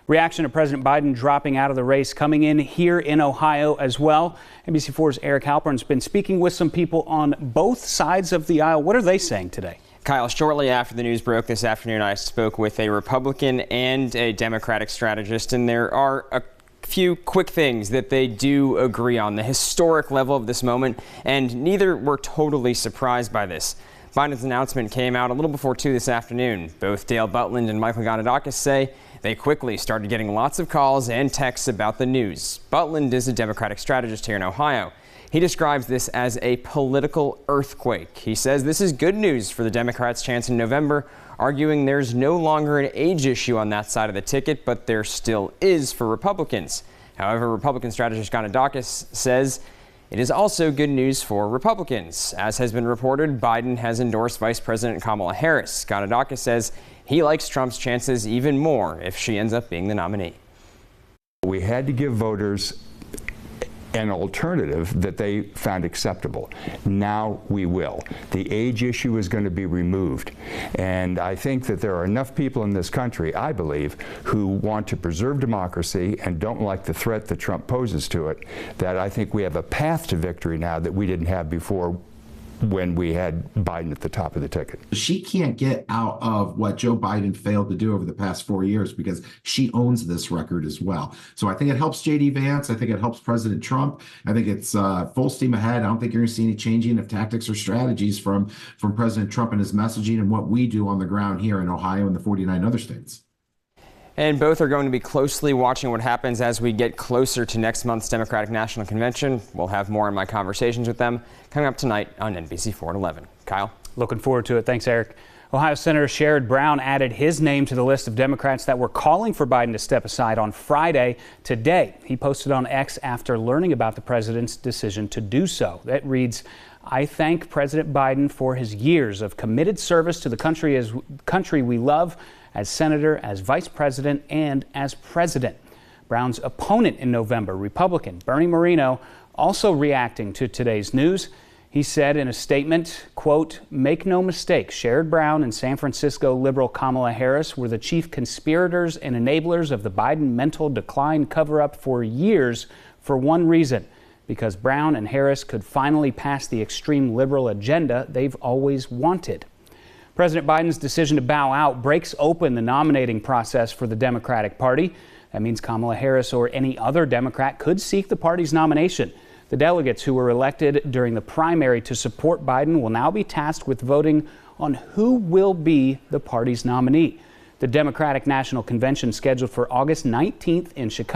Reaction to President Biden dropping out of the race coming in here in Ohio as well. NBC4's Eric Halpern's been speaking with some people on both sides of the aisle. What are they saying today? Kyle, shortly after the news broke this afternoon, I spoke with a Republican and a Democratic strategist, and there are a few quick things that they do agree on. The historic level of this moment, and neither were totally surprised by this. Biden's announcement came out a little before 2 this afternoon. Both Dale Butlin and Michael Gonidakis say they quickly started getting lots of calls and texts about the news. Butlin is a Democratic strategist here in Ohio. He describes this as a political earthquake. He says this is good news for the Democrats' chance in November, arguing there's no longer an age issue on that side of the ticket, but there still is for Republicans. However, Republican strategist Gonidakis says it is also good news for Republicans. As has been reported, Biden has endorsed Vice President Kamala Harris. Gonidakis says he likes Trump's chances even more if she ends up being the nominee. We had to give voters an alternative that they found acceptable. Now we will. The age issue is going to be removed. And I think that there are enough people in this country, I believe, who want to preserve democracy and don't like the threat that Trump poses to it, that I think we have a path to victory now that we didn't have before when we had Biden at the top of the ticket. She can't get out of what Joe Biden failed to do over the past 4 years because she owns this record as well. So I think it helps J.D. Vance. I think it helps President Trump. I think it's full steam ahead. I don't think you're going to see any changing of tactics or strategies from President Trump and his messaging and what we do on the ground here in Ohio and the 49 other states. And both are going to be closely watching what happens as we get closer to next month's Democratic National Convention. We'll have more in my conversations with them coming up tonight on NBC4 at 11. Kyle? Looking forward to it. Thanks, Eric. Ohio Senator Sherrod Brown added his name to the list of Democrats that were calling for Biden to step aside on Friday. Today, he posted on X after learning about the president's decision to do so. That reads, "I thank President Biden for his years of committed service to the country we love, as senator, as vice president, and as president." Brown's opponent in November, Republican Bernie Moreno, also reacting to today's news. He said in a statement, quote, "Make no mistake, Sherrod Brown and San Francisco liberal Kamala Harris were the chief conspirators and enablers of the Biden mental decline cover-up for years for one reason, because Brown and Harris could finally pass the extreme liberal agenda they've always wanted." President Biden's decision to bow out breaks open the nominating process for the Democratic Party. That means Kamala Harris or any other Democrat could seek the party's nomination. The delegates who were elected during the primary to support Biden will now be tasked with voting on who will be the party's nominee. The Democratic National Convention scheduled for August 19th in Chicago.